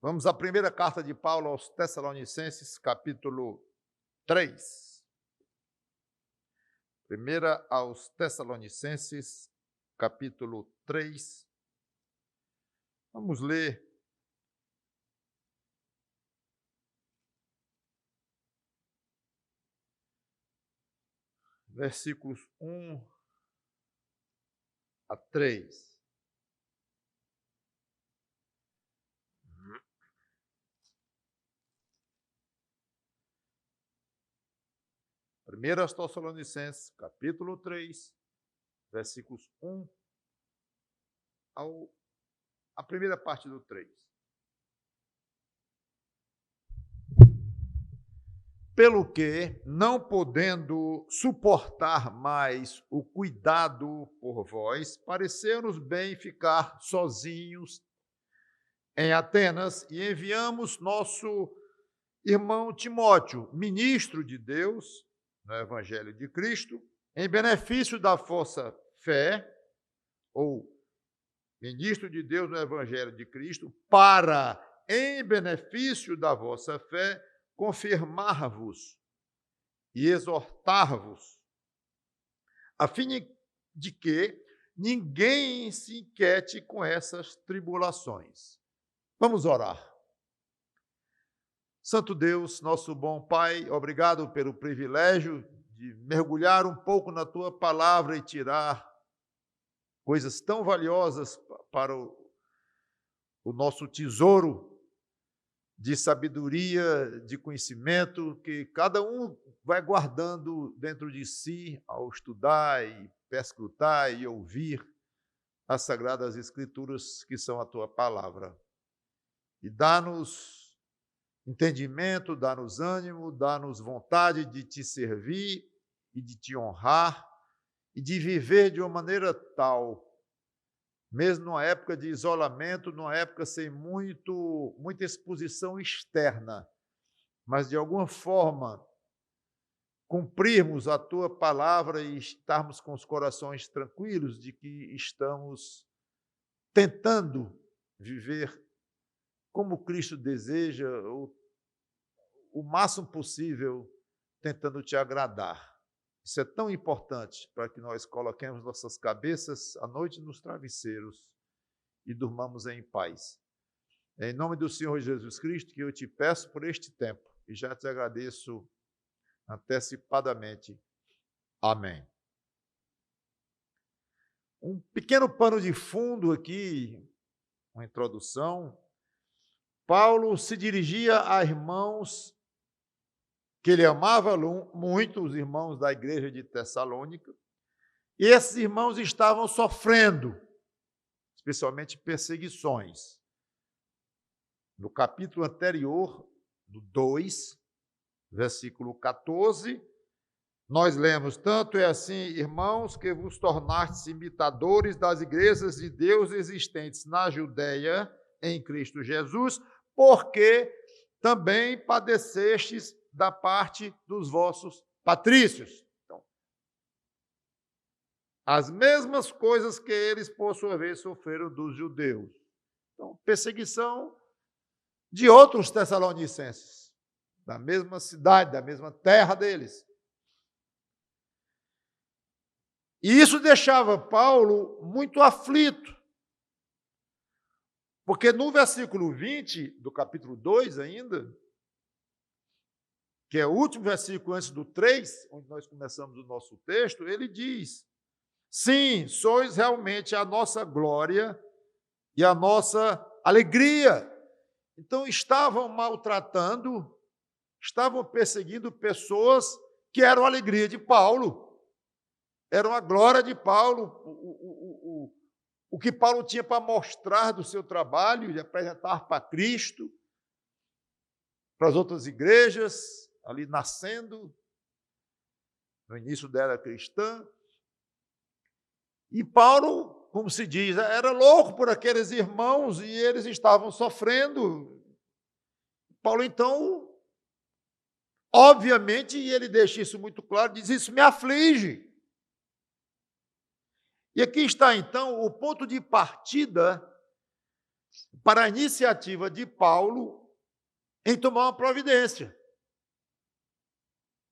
Vamos à primeira carta de Paulo aos Tessalonicenses, capítulo 3. Primeira aos Tessalonicenses, capítulo 3. Vamos ler versículos 1 a 3. Primeira aos Tessalonicenses, capítulo 3, versículos 1 a primeira parte do 3. Pelo que, não podendo suportar mais o cuidado por vós, pareceu-nos bem ficar sozinhos em Atenas e enviamos nosso irmão Timóteo, ministro de Deus, no Evangelho de Cristo, em benefício da vossa fé, ou ministro de Deus no Evangelho de Cristo, para, em benefício da vossa fé, confirmar-vos e exortar-vos, a fim de que ninguém se inquiete com essas tribulações. Vamos orar. Santo Deus, nosso bom Pai, obrigado pelo privilégio de mergulhar um pouco na Tua palavra e tirar coisas tão valiosas para o nosso tesouro de sabedoria, de conhecimento, que cada um vai guardando dentro de si ao estudar e perscrutar e ouvir as Sagradas Escrituras, que são a Tua palavra. E dá-nos entendimento, dá-nos ânimo, dá-nos vontade de Te servir e de Te honrar e de viver de uma maneira tal, mesmo numa época de isolamento, numa época sem muita exposição externa, mas de alguma forma cumprirmos a Tua palavra e estarmos com os corações tranquilos de que estamos tentando viver como Cristo deseja, o máximo possível, tentando Te agradar. Isso é tão importante para que nós coloquemos nossas cabeças à noite nos travesseiros e durmamos em paz. É em nome do Senhor Jesus Cristo que eu Te peço por este tempo e já Te agradeço antecipadamente. Amém. Um pequeno pano de fundo aqui, uma introdução. Paulo se dirigia a irmãos que ele amava muito, os irmãos da igreja de Tessalônica, e esses irmãos estavam sofrendo, especialmente perseguições. No capítulo anterior, do 2, versículo 14, nós lemos: tanto é assim, irmãos, que vos tornastes imitadores das igrejas de Deus existentes na Judeia, em Cristo Jesus, porque também padecestes da parte dos vossos patrícios. Então, as mesmas coisas que eles, por sua vez, sofreram dos judeus. Então, perseguição de outros tessalonicenses, da mesma cidade, da mesma terra deles. E isso deixava Paulo muito aflito, porque no versículo 20 do capítulo 2 ainda, que é o último versículo antes do 3, onde nós começamos o nosso texto, ele diz: sim, sois realmente a nossa glória e a nossa alegria. Então estavam maltratando, estavam perseguindo pessoas que eram a alegria de Paulo, eram a glória de Paulo, o que Paulo tinha para mostrar do seu trabalho, de apresentar para Cristo, para as outras igrejas, ali nascendo, no início da era cristã. E Paulo, como se diz, era louco por aqueles irmãos e eles estavam sofrendo. Paulo, então, obviamente, e ele deixa isso muito claro, diz: isso me aflige. E aqui está, então, o ponto de partida para a iniciativa de Paulo em tomar uma providência.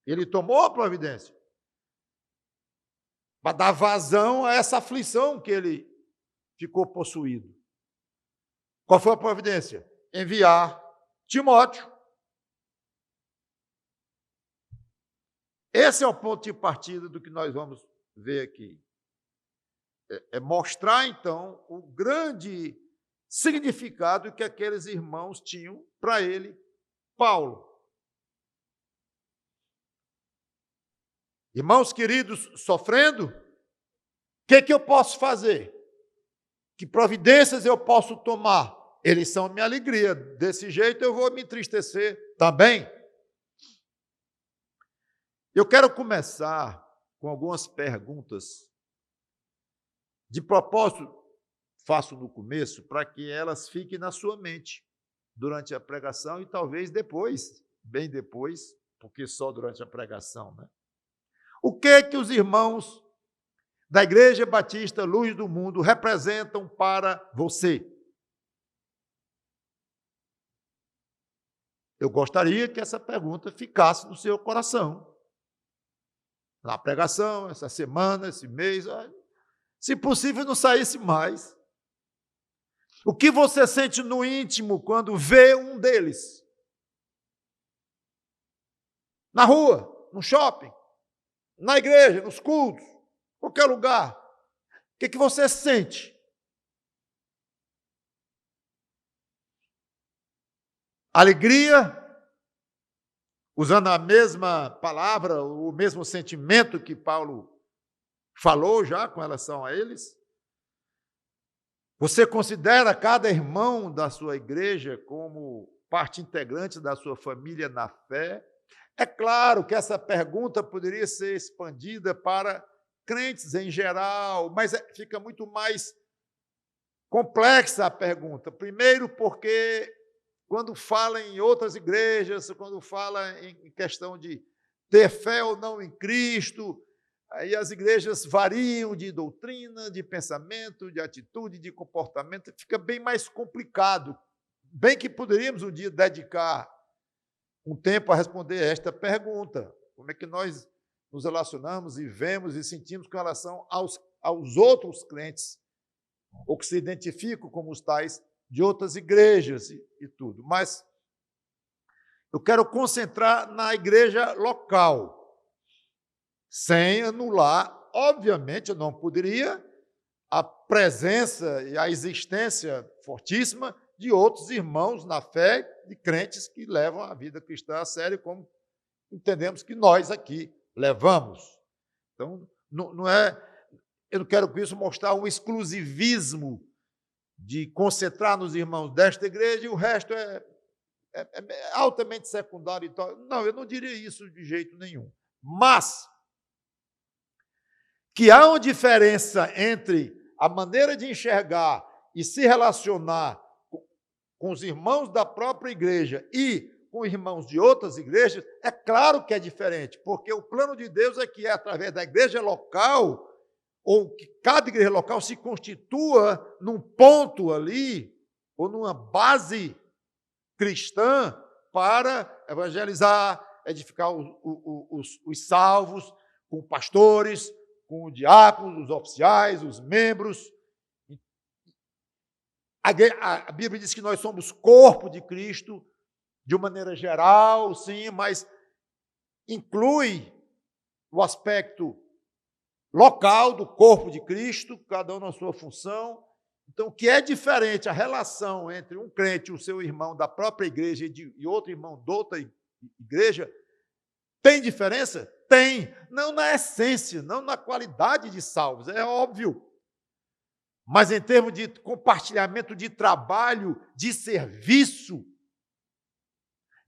Ele tomou a providência para dar vazão a essa aflição que ele ficou possuído. Qual foi a providência? Enviar Timóteo. Esse é o ponto de partida do que nós vamos ver aqui. É mostrar, então, o grande significado que aqueles irmãos tinham para ele, Paulo. Irmãos queridos, sofrendo, o que eu posso fazer? Que providências eu posso tomar? Eles são minha alegria. Desse jeito eu vou me entristecer também. Eu quero começar com algumas perguntas. De propósito, faço no começo para que elas fiquem na sua mente durante a pregação e talvez depois, bem depois, porque só durante a pregação, né? O que os irmãos da Igreja Batista Luz do Mundo representam para você? Eu gostaria que essa pergunta ficasse no seu coração. Na pregação, essa semana, esse mês, se possível, não saísse mais. O que você sente no íntimo quando vê um deles? Na rua, no shopping, na igreja, nos cultos, qualquer lugar. O que você sente? Alegria, usando a mesma palavra, o mesmo sentimento que Paulo falou já com relação a eles? Você considera cada irmão da sua igreja como parte integrante da sua família na fé? É claro que essa pergunta poderia ser expandida para crentes em geral, mas fica muito mais complexa a pergunta. Primeiro, porque quando fala em outras igrejas, quando fala em questão de ter fé ou não em Cristo, aí as igrejas variam de doutrina, de pensamento, de atitude, de comportamento, fica bem mais complicado. Bem que poderíamos um dia dedicar um tempo a responder esta pergunta. Como é que nós nos relacionamos e vemos e sentimos com relação aos outros crentes, ou que se identificam como os tais de outras igrejas e tudo. Mas eu quero concentrar na igreja local, sem anular, obviamente, eu não poderia, a presença e a existência fortíssima de outros irmãos na fé, de crentes que levam a vida cristã a sério, como entendemos que nós aqui levamos. Então, não é, eu não quero com isso mostrar um exclusivismo de concentrar nos irmãos desta igreja e o resto é altamente secundário. Então, não, eu não diria isso de jeito nenhum. Mas que há uma diferença entre a maneira de enxergar e se relacionar com os irmãos da própria igreja e com irmãos de outras igrejas, é claro que é diferente, porque o plano de Deus é que, através da igreja local, ou que cada igreja local se constitua num ponto ali, ou numa base cristã para evangelizar, edificar os salvos, com pastores, com diáconos, os oficiais, os membros. A Bíblia diz que nós somos corpo de Cristo, de uma maneira geral, sim, mas inclui o aspecto local do corpo de Cristo, cada um na sua função. Então, o que é diferente, a relação entre um crente e o seu irmão da própria igreja e outro irmão de outra igreja, tem diferença? Tem. Não na essência, não na qualidade de salvos, é óbvio. Mas em termos de compartilhamento de trabalho, de serviço,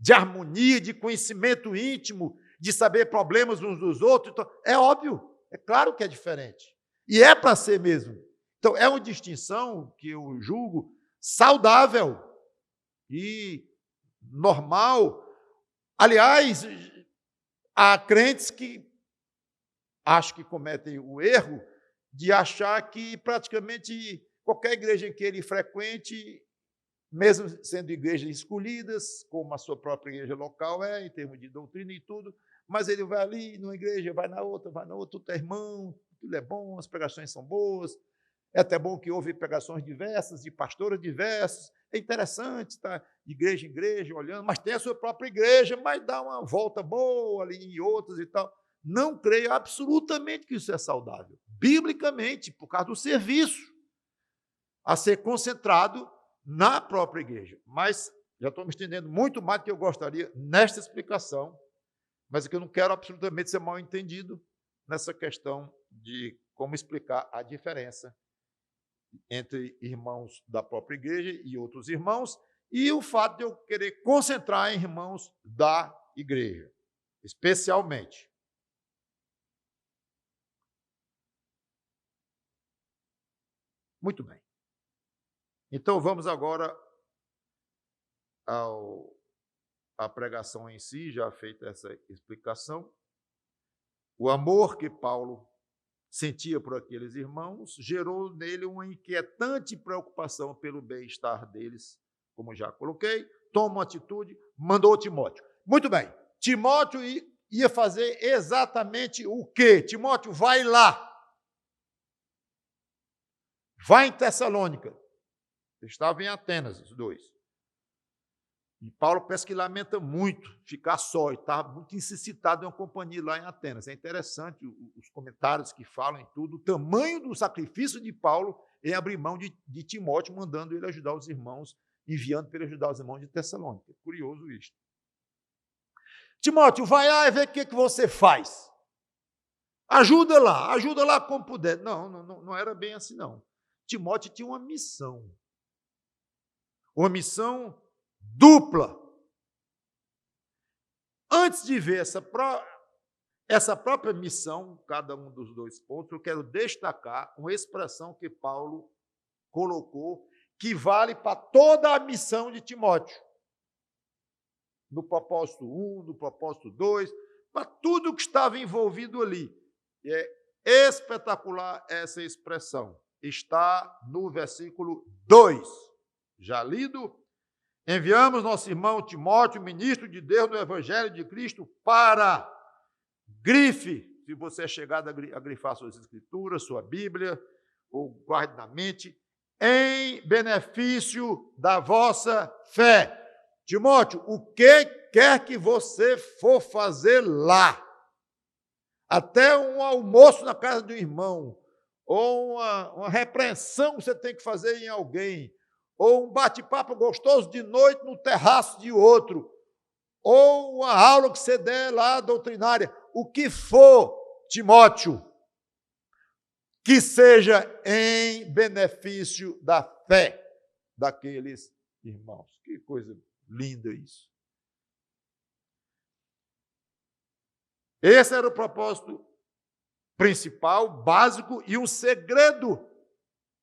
de harmonia, de conhecimento íntimo, de saber problemas uns dos outros, então, é óbvio, é claro que é diferente. E é para ser mesmo. Então, é uma distinção que eu julgo saudável e normal. Aliás, há crentes que acho que cometem o erro de achar que praticamente qualquer igreja em que ele frequente, mesmo sendo igrejas escolhidas, como a sua própria igreja local em termos de doutrina e tudo, mas ele vai ali numa igreja, vai na outra, tudo é irmão, tudo é bom, as pregações são boas, é até bom que houve pregações diversas, de pastores diversos, é interessante estar de igreja em igreja, olhando, mas tem a sua própria igreja, mas dá uma volta boa ali em outras e tal. Não creio absolutamente que isso é saudável, biblicamente, por causa do serviço a ser concentrado na própria igreja. Mas já estou me estendendo muito mais do que eu gostaria nesta explicação, mas é que eu não quero absolutamente ser mal entendido nessa questão de como explicar a diferença entre irmãos da própria igreja e outros irmãos, e o fato de eu querer concentrar em irmãos da igreja, especialmente. Muito bem. Então, vamos agora à pregação em si, já feita essa explicação. O amor que Paulo sentia por aqueles irmãos gerou nele uma inquietante preocupação pelo bem-estar deles, como já coloquei. Toma uma atitude, mandou Timóteo. Muito bem, Timóteo ia fazer exatamente o quê? Timóteo, vai lá. Vai em Tessalônica. Estava em Atenas, os dois. E Paulo parece que lamenta muito ficar só, e estava muito necessitado de uma companhia lá em Atenas. É interessante os comentários que falam em tudo, o tamanho do sacrifício de Paulo em abrir mão de Timóteo, mandando ele ajudar os irmãos, enviando para ele ajudar os irmãos de Tessalônica. É curioso isso. Timóteo, vai lá e vê o que você faz. Ajuda lá como puder. Não era bem assim, não. Timóteo tinha uma missão dupla. Antes de ver essa própria missão, cada um dos dois pontos, eu quero destacar uma expressão que Paulo colocou, que vale para toda a missão de Timóteo. No propósito 1, no propósito 2, para tudo que estava envolvido ali. E é espetacular essa expressão. Está no versículo 2. Já lido? Enviamos nosso irmão Timóteo, ministro de Deus no Evangelho de Cristo, para grife, se você é chegado a grifar suas escrituras, sua Bíblia, ou guarde na mente, em benefício da vossa fé. Timóteo, o que quer que você for fazer lá? Até um almoço na casa de um irmão, ou uma repreensão que você tem que fazer em alguém, ou um bate-papo gostoso de noite no terraço de outro, ou uma aula que você der lá doutrinária, o que for, Timóteo, que seja em benefício da fé daqueles irmãos. Que coisa linda isso. Esse era o propósito principal, básico e um segredo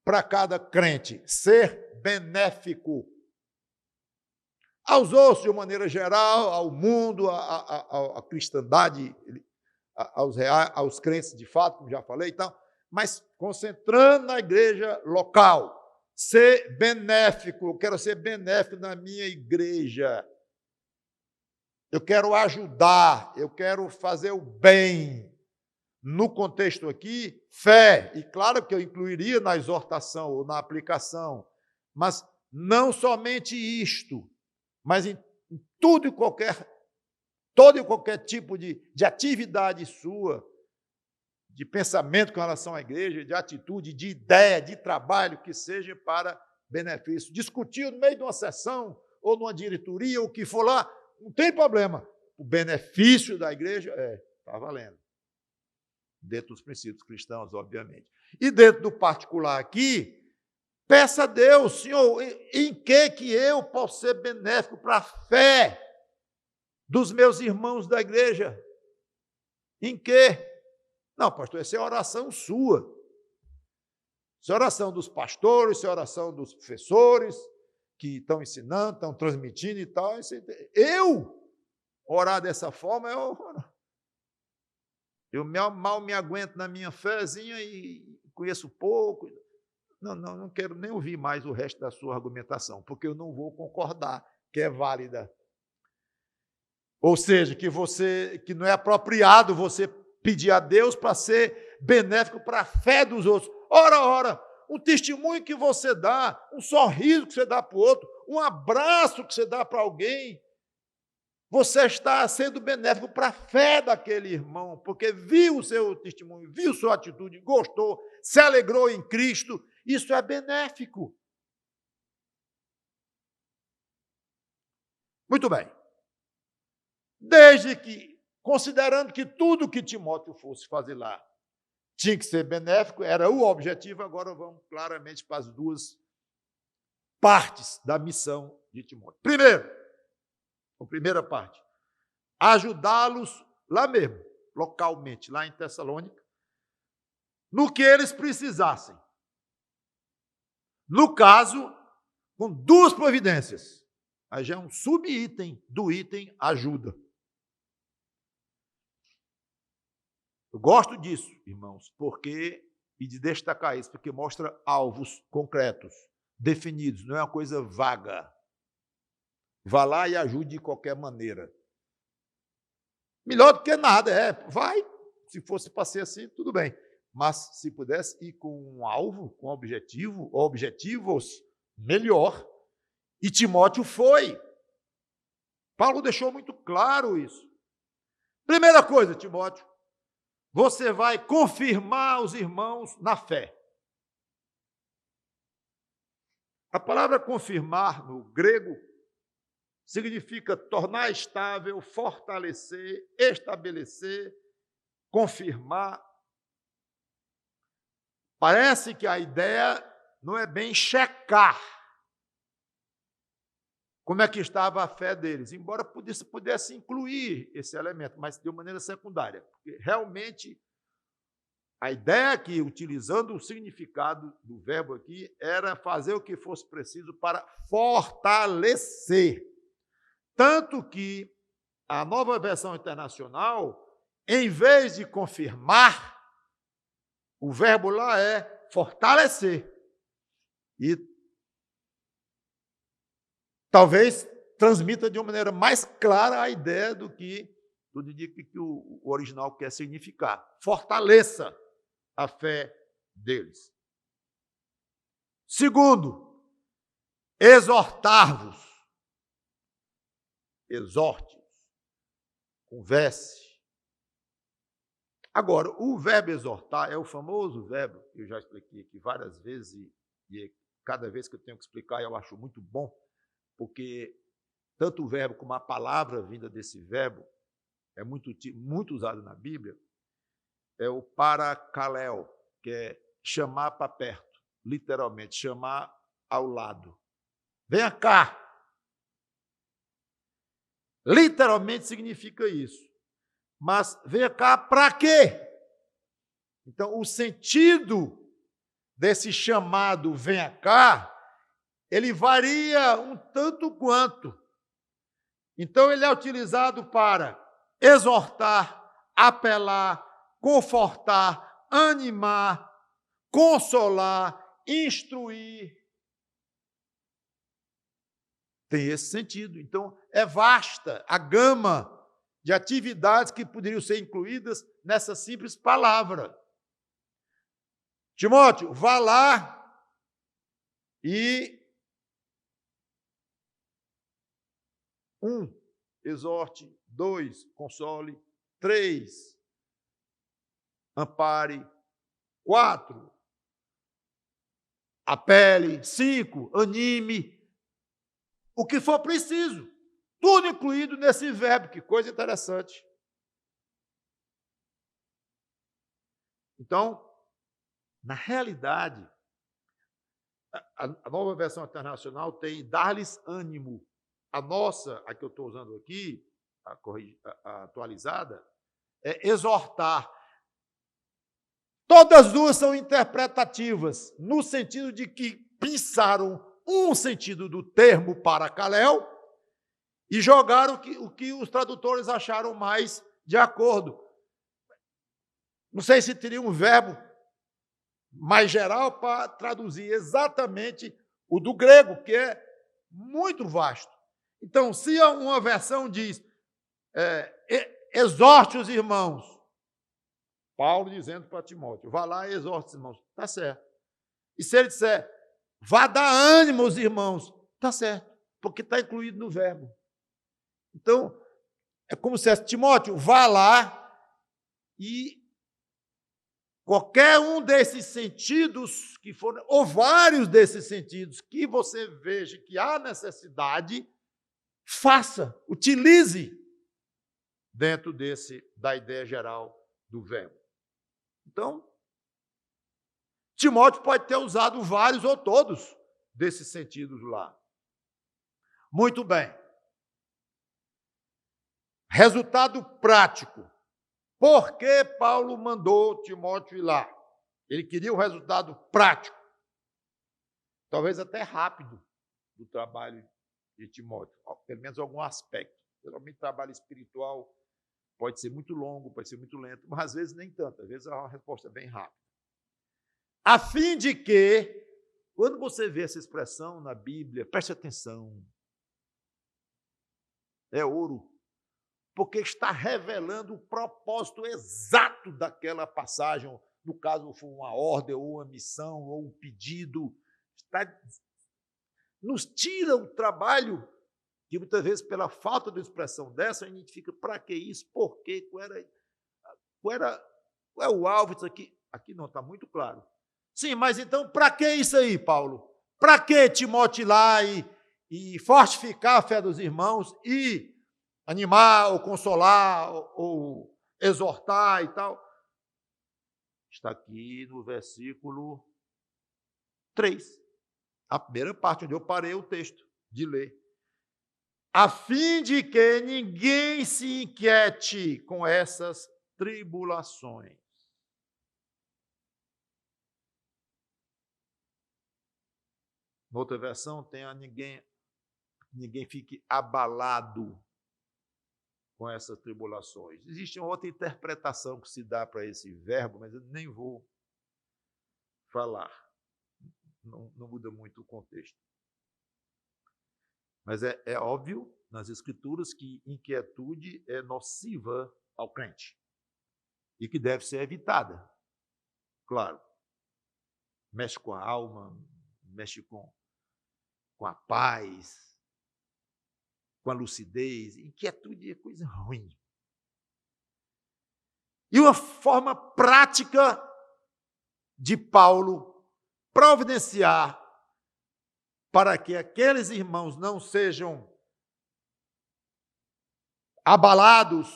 para cada crente, ser benéfico aos outros de uma maneira geral, ao mundo, à cristandade, aos crentes de fato, como já falei e tal, mas concentrando na igreja local, ser benéfico, eu quero ser benéfico na minha igreja, eu quero ajudar, eu quero fazer o bem. No contexto aqui, fé, e claro que eu incluiria na exortação ou na aplicação, mas não somente isto, mas em todo e qualquer tipo de atividade sua, de pensamento com relação à igreja, de atitude, de ideia, de trabalho, que seja para benefício. Discutir no meio de uma sessão, ou numa diretoria, ou o que for lá, não tem problema. O benefício da igreja, está valendo. Dentro dos princípios cristãos, obviamente. E dentro do particular aqui, peça a Deus, Senhor, em que eu posso ser benéfico para a fé dos meus irmãos da igreja? Em que? Não, pastor, essa é a oração sua. Essa é a oração dos pastores, essa é a oração dos professores que estão ensinando, estão transmitindo e tal. Eu orar dessa forma, eu mal me aguento na minha fézinha e conheço pouco. Não quero nem ouvir mais o resto da sua argumentação, porque eu não vou concordar que é válida. Ou seja, que não é apropriado você pedir a Deus para ser benéfico para a fé dos outros. Ora, um testemunho que você dá, um sorriso que você dá para o outro, um abraço que você dá para alguém, você está sendo benéfico para a fé daquele irmão, porque viu o seu testemunho, viu sua atitude, gostou, se alegrou em Cristo. Isso é benéfico. Muito bem. Desde que, considerando que tudo que Timóteo fosse fazer lá tinha que ser benéfico, era o objetivo, agora vamos claramente para as duas partes da missão de Timóteo. Primeiro, a primeira parte, ajudá-los lá mesmo, localmente, lá em Tessalônica, no que eles precisassem. No caso, com duas providências. Aí já é um subitem do item ajuda. Eu gosto disso, irmãos, e de destacar isso, porque mostra alvos concretos, definidos, não é uma coisa vaga. Vá lá e ajude de qualquer maneira. Melhor do que nada, vai. Se fosse para ser assim, tudo bem. Mas se pudesse ir com um alvo, com um objetivo, ou objetivos, melhor. E Timóteo foi. Paulo deixou muito claro isso. Primeira coisa, Timóteo, você vai confirmar os irmãos na fé. A palavra confirmar, no grego, significa tornar estável, fortalecer, estabelecer, confirmar. Parece que a ideia não é bem checar como é que estava a fé deles, embora pudesse incluir esse elemento, mas de uma maneira secundária, porque realmente a ideia aqui, utilizando o significado do verbo aqui, era fazer o que fosse preciso para fortalecer. Tanto que a Nova Versão Internacional, em vez de confirmar, o verbo lá é fortalecer. E talvez transmita de uma maneira mais clara a ideia do que o original quer significar. Fortaleça a fé deles. Segundo, exortar-vos. Exorte-os. Converse. Agora, o verbo exortar é o famoso verbo que eu já expliquei aqui várias vezes e cada vez que eu tenho que explicar eu acho muito bom, porque tanto o verbo como a palavra vinda desse verbo é muito usado na Bíblia, é o parakaleo, que é chamar para perto, literalmente, chamar ao lado. Venha cá. Literalmente significa isso. Mas venha cá para quê? Então, o sentido desse chamado venha cá, ele varia um tanto quanto. Então, ele é utilizado para exortar, apelar, confortar, animar, consolar, instruir. Tem esse sentido. Então, é vasta a gama de atividades que poderiam ser incluídas nessa simples palavra. Timóteo, vá lá e exorte, 2, console, 3, ampare, 4, apele, 5, anime, o que for preciso. Tudo incluído nesse verbo, que coisa interessante. Então, na realidade, a Nova Versão Internacional tem dar-lhes ânimo. A nossa, a que eu estou usando aqui, a atualizada, é exortar. Todas as duas são interpretativas, no sentido de que pensaram um sentido do termo parakaleo e jogaram o que os tradutores acharam mais de acordo. Não sei se teria um verbo mais geral para traduzir exatamente o do grego, que é muito vasto. Então, se uma versão diz, exorte os irmãos, Paulo dizendo para Timóteo, vá lá e exorte os irmãos, está certo. E se ele disser, vá dar ânimo aos irmãos, está certo, porque está incluído no verbo. Então, é como se dissesse, Timóteo, vá lá e qualquer um desses sentidos que forem, ou vários desses sentidos que você veja que há necessidade, faça, utilize dentro da ideia geral do verbo. Então, Timóteo pode ter usado vários ou todos desses sentidos lá. Muito bem. Resultado prático. Por que Paulo mandou Timóteo ir lá? Ele queria o resultado prático. Talvez até rápido do trabalho de Timóteo, pelo menos algum aspecto. Geralmente, trabalho espiritual pode ser muito longo, pode ser muito lento, mas às vezes nem tanto, às vezes a resposta é bem rápida. A fim de que, quando você vê essa expressão na Bíblia, preste atenção, é ouro, porque está revelando o propósito exato daquela passagem, no caso foi uma ordem, ou uma missão, ou um pedido, nos tira o trabalho, que muitas vezes, pela falta de expressão dessa, a gente identifica para que isso, por quê, qual é o alvo disso aqui? Aqui não, está muito claro. Sim, mas então, para que isso aí, Paulo? Para que Timóteo ir lá e fortificar a fé dos irmãos e animar, ou consolar, ou exortar e tal? Está aqui no versículo 3, a primeira parte onde eu parei o texto de ler. A fim de que ninguém se inquiete com essas tribulações. Na outra versão tem a ninguém fique abalado com essas tribulações. Existe uma outra interpretação que se dá para esse verbo, mas eu nem vou falar. Não muda muito o contexto. Mas é óbvio nas Escrituras que inquietude é nociva ao crente e que deve ser evitada. Claro, mexe com a alma, mexe com a paz, com a lucidez. Inquietude é coisa ruim. E uma forma prática de Paulo providenciar para que aqueles irmãos não sejam abalados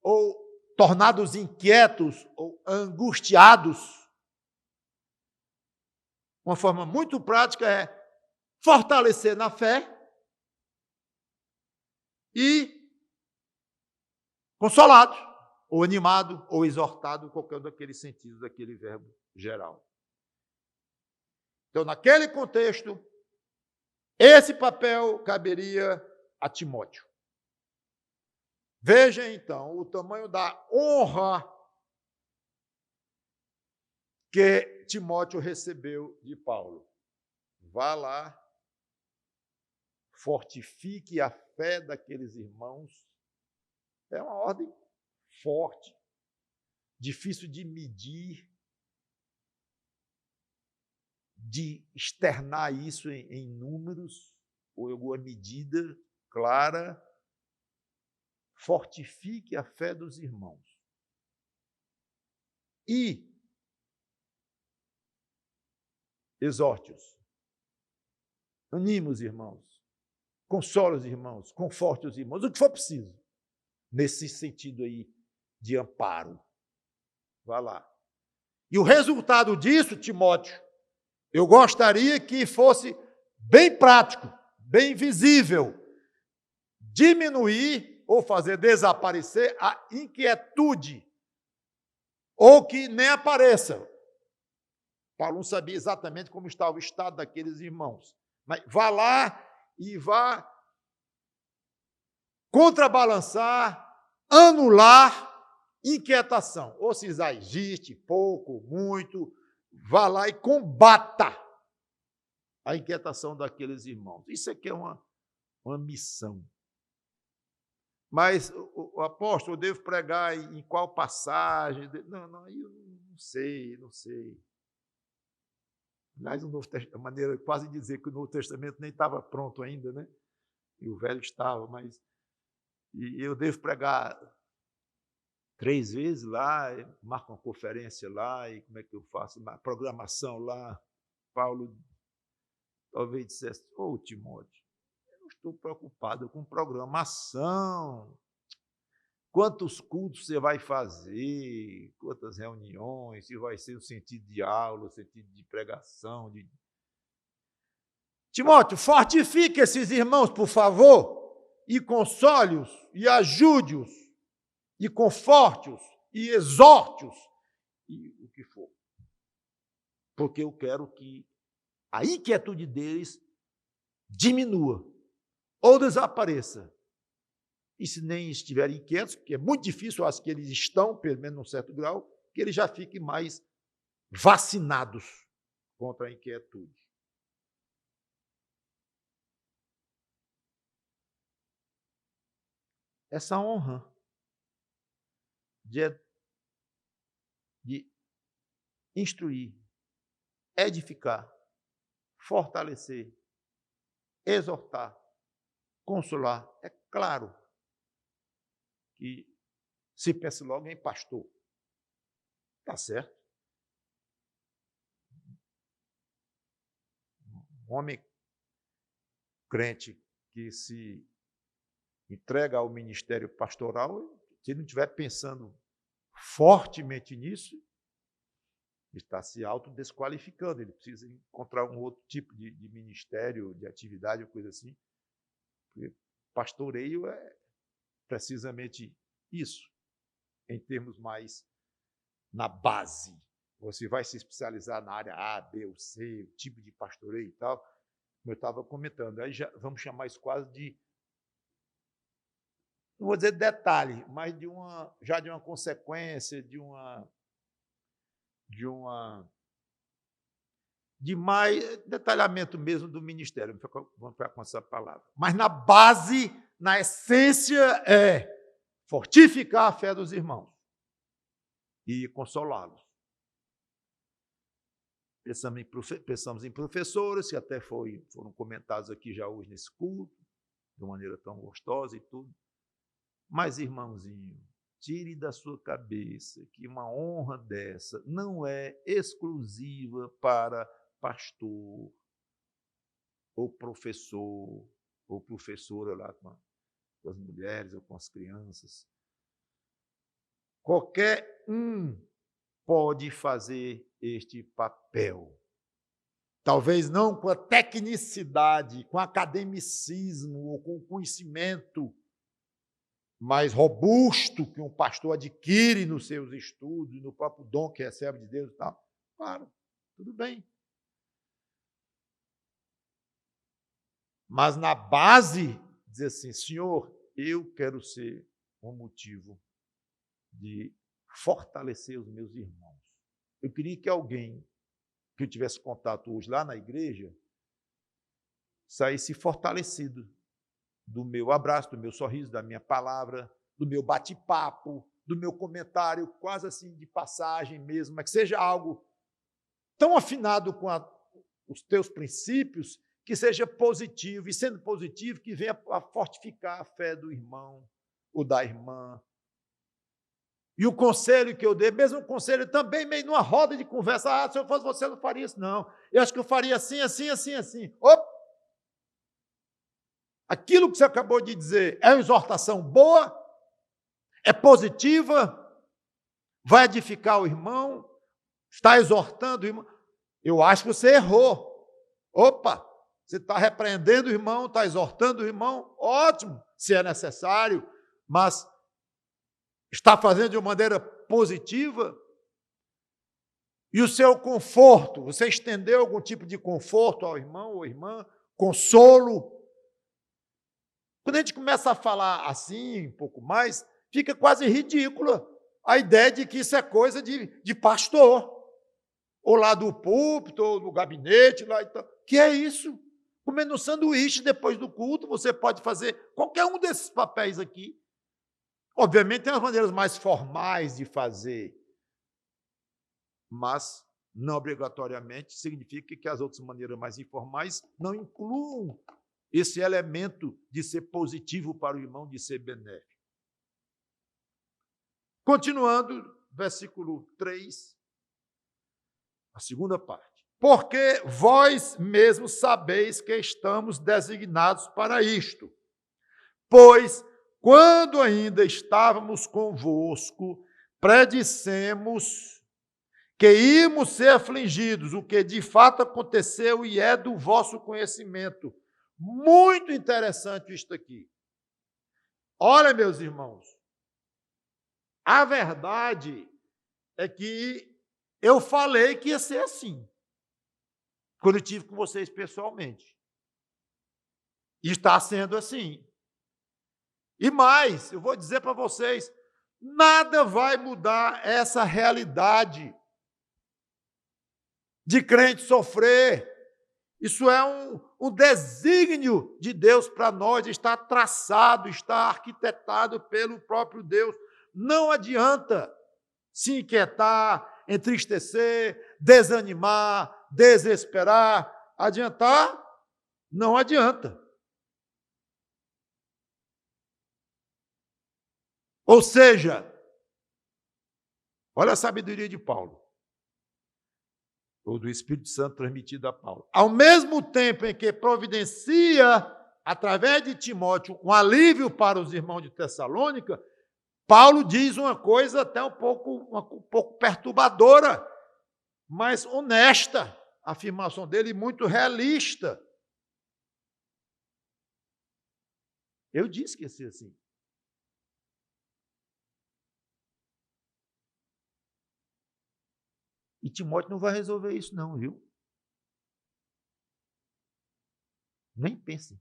ou tornados inquietos ou angustiados. Uma forma muito prática é fortalecer na fé e consolado, ou animado, ou exortado, qualquer um daqueles sentidos daquele verbo geral. Então, naquele contexto, esse papel caberia a Timóteo. Veja, então, o tamanho da honra que Timóteo recebeu de Paulo. Vá lá, fortifique a fé daqueles irmãos. É uma ordem forte, difícil de medir, de externar isso em números, ou em alguma medida clara. Fortifique a fé dos irmãos. E exorte-os. Anime os irmãos. Console os irmãos. Conforte os irmãos. O que for preciso. Nesse sentido aí de amparo. Vá lá. E o resultado disso, Timóteo, eu gostaria que fosse bem prático, bem visível. Diminuir ou fazer desaparecer a inquietude, ou que nem apareça. Paulo não sabia exatamente como estava o estado daqueles irmãos, mas vá lá e vá contrabalançar, anular inquietação, ou se já existe pouco, muito, vá lá e combata a inquietação daqueles irmãos. Isso aqui é uma missão. Mas, o apóstolo, eu devo pregar em qual passagem? Não, eu não sei. Aliás, o Novo Testamento, a maneira quase de dizer que o Novo Testamento nem estava pronto ainda, né? E o Velho estava, mas e eu devo pregar 3 vezes lá, marco uma conferência lá, e como é que eu faço? Uma programação lá. Paulo talvez dissesse, Timóteo, eu estou preocupado com programação. Quantos cultos você vai fazer, quantas reuniões, se vai ser o sentido de aula, o sentido de pregação. Timóteo, fortifique esses irmãos, por favor, e console-os, e ajude-os, e conforte-os, e exorte-os, e o que for. Porque eu quero que a inquietude deles diminua ou desapareça. E se nem estiverem inquietos, porque é muito difícil, eu acho que eles estão, pelo menos num certo grau, que eles já fiquem mais vacinados contra a inquietude. Essa honra de instruir, edificar, fortalecer, exortar, consolar, é claro que se pensa logo em pastor. Está certo? Um homem crente que se entrega ao ministério pastoral, se ele não estiver pensando fortemente nisso, está se autodesqualificando. Ele precisa encontrar um outro tipo de ministério, de atividade, coisa assim. Porque pastoreio é precisamente isso, em termos mais na base. Você vai se especializar na área A, B ou C, o tipo de pastoreio e tal, como eu estava comentando. Aí já vamos chamar isso quase de, não vou dizer detalhe, mas já de uma consequência, de mais detalhamento mesmo do ministério. Vamos ficar com essa palavra. Mas na base, na essência, é fortificar a fé dos irmãos e consolá-los. Pensamos em professores, que até foram comentados aqui já hoje nesse culto, de uma maneira tão gostosa e tudo. Mas, irmãozinho, tire da sua cabeça que uma honra dessa não é exclusiva para pastor, ou professor, ou professora lá com as mulheres ou com as crianças. Qualquer um pode fazer este papel. Talvez não com a tecnicidade, com academicismo ou com o conhecimento mais robusto que um pastor adquire nos seus estudos, no próprio dom que recebe de Deus e tal. Claro, tudo bem. Mas na base, dizer assim, Senhor, eu quero ser um motivo de fortalecer os meus irmãos. Eu queria que alguém que eu tivesse contato hoje lá na igreja saísse fortalecido do meu abraço, do meu sorriso, da minha palavra, do meu bate-papo, do meu comentário, quase assim de passagem mesmo, mas que seja algo tão afinado com os teus princípios, que seja positivo, e sendo positivo, que venha a fortificar a fé do irmão ou da irmã. E o conselho que eu dei, mesmo o conselho também meio numa roda de conversa, se eu fosse você, eu não faria isso, não. Eu acho que eu faria assim, assim, assim, assim. Opa! Aquilo que você acabou de dizer é uma exortação boa, é positiva, vai edificar o irmão, está exortando o irmão. Eu acho que você errou. Opa! Você está repreendendo o irmão, está exortando o irmão, ótimo, se é necessário, mas está fazendo de uma maneira positiva. E o seu conforto, você estendeu algum tipo de conforto ao irmão ou irmã, consolo. Quando a gente começa a falar assim, um pouco mais, fica quase ridícula a ideia de que isso é coisa de pastor. ou lá do púlpito, ou no gabinete, lá e tal. Que é isso? Comendo um sanduíche depois do culto, você pode fazer qualquer um desses papéis aqui. Obviamente, tem as maneiras mais formais de fazer, mas não obrigatoriamente significa que as outras maneiras mais informais não incluam esse elemento de ser positivo para o irmão, de ser benéfico. Continuando, versículo 3, a segunda parte. Porque vós mesmos sabeis que estamos designados para isto. Pois, quando ainda estávamos convosco, predissemos que íamos ser afligidos, o que de fato aconteceu e é do vosso conhecimento. Muito interessante isto aqui. Olha, meus irmãos, a verdade é que eu falei que ia ser assim, quando eu estive com vocês pessoalmente. E está sendo assim. E mais, eu vou dizer para vocês, nada vai mudar essa realidade de crente sofrer. Isso é um desígnio de Deus para nós, está traçado, está arquitetado pelo próprio Deus. Não adianta se inquietar, entristecer, desanimar, desesperar. Adiantar? Não adianta. Ou seja, olha a sabedoria de Paulo, ou do Espírito Santo transmitido a Paulo. Ao mesmo tempo em que providencia, através de Timóteo, um alívio para os irmãos de Tessalônica, Paulo diz uma coisa até um pouco perturbadora, mas honesta, a afirmação dele muito realista. Eu disse que ia ser assim. E Timóteo não vai resolver isso não, viu? Nem pense.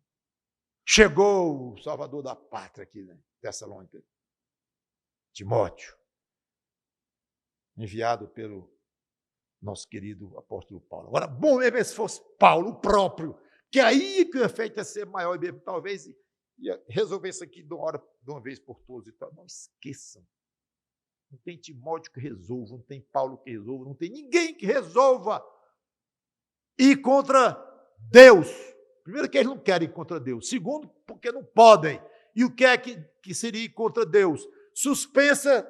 Chegou o salvador da pátria aqui, né? Tessalônica. Timóteo, enviado pelo nosso querido apóstolo Paulo. Agora, bom mesmo se fosse Paulo próprio, que aí que o efeito ia ser maior, mesmo, talvez ia resolver isso aqui de uma vez por todas. Então, não esqueçam. Não tem Timóteo que resolva, não tem Paulo que resolva, não tem ninguém que resolva ir contra Deus. Primeiro, que eles não querem ir contra Deus. Segundo, porque não podem. E o que é que seria ir contra Deus? Suspensa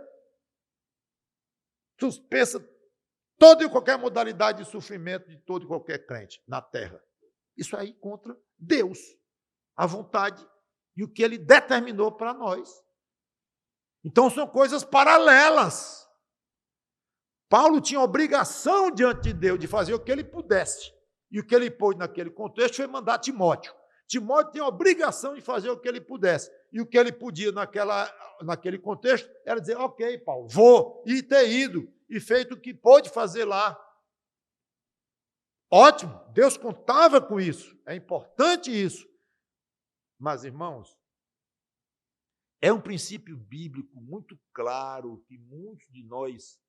toda e qualquer modalidade de sofrimento de todo e qualquer crente na terra. Isso aí contra Deus, a vontade e o que ele determinou para nós. Então são coisas paralelas. Paulo tinha obrigação diante de Deus de fazer o que ele pudesse. E o que ele pôs naquele contexto foi mandar Timóteo. Timóteo tem a obrigação de fazer o que ele pudesse. E o que ele podia naquele contexto era dizer, ok, Paulo, vou, e ter ido, e feito o que pôde fazer lá. Ótimo, Deus contava com isso, é importante isso. Mas, irmãos, é um princípio bíblico muito claro que muitos de nós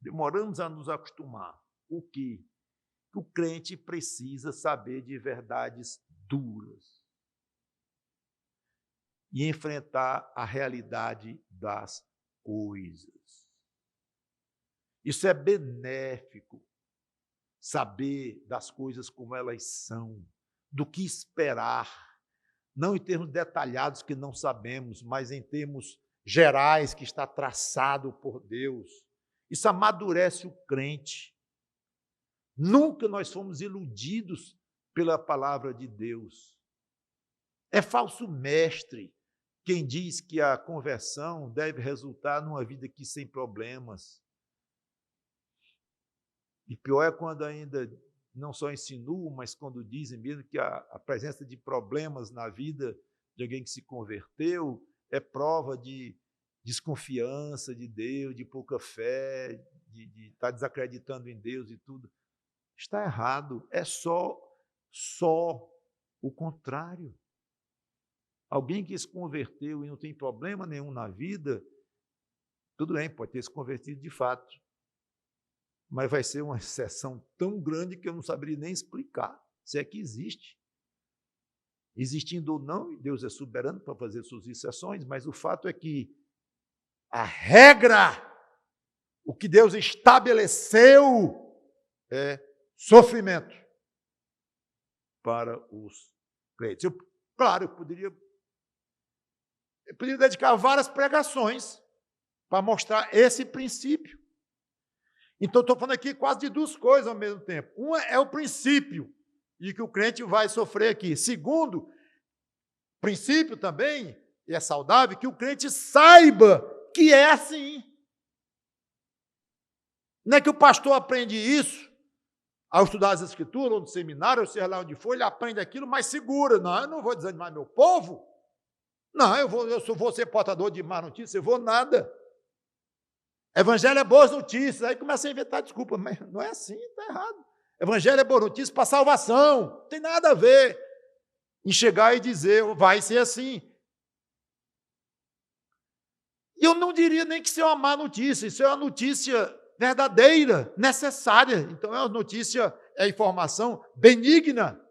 demoramos a nos acostumar. O quê? Que o crente precisa saber de verdades duras e enfrentar a realidade das coisas. Isso é benéfico, saber das coisas como elas são, do que esperar, não em termos detalhados que não sabemos, mas em termos gerais que está traçado por Deus. Isso amadurece o crente. Nunca nós fomos iludidos pela palavra de Deus. É falso mestre quem diz que a conversão deve resultar numa vida aqui sem problemas. E pior é quando ainda não só insinuam, mas quando dizem mesmo que a presença de problemas na vida de alguém que se converteu é prova de desconfiança de Deus, de pouca fé, de estar desacreditando em Deus e tudo. Está errado, é só o contrário. Alguém que se converteu e não tem problema nenhum na vida, tudo bem, pode ter se convertido de fato. mas vai ser uma exceção tão grande que eu não saberia nem explicar, se é que existe. Existindo ou não, Deus é soberano para fazer suas exceções, mas o fato é que a regra, o que Deus estabeleceu, é sofrimento para os crentes. Claro, eu poderia dedicar várias pregações para mostrar esse princípio. Então, estou falando aqui quase de duas coisas ao mesmo tempo. Uma é o princípio, e que o crente vai sofrer aqui. Segundo, princípio também, e é saudável, que o crente saiba que é assim. Não é que o pastor aprende isso ao estudar as Escrituras, ou no seminário, ou seja lá onde for, ele aprende aquilo, mas segura. Não, eu não vou desanimar meu povo. Não, eu vou ser portador de má notícia, eu vou nada. Evangelho é boas notícias. Aí começa a inventar desculpa, mas não é assim, está errado. Evangelho é boa notícia para salvação, não tem nada a ver em chegar e dizer, vai ser assim. E eu não diria nem que isso é uma má notícia, isso é uma notícia verdadeira, necessária. Então é uma notícia, é informação benigna.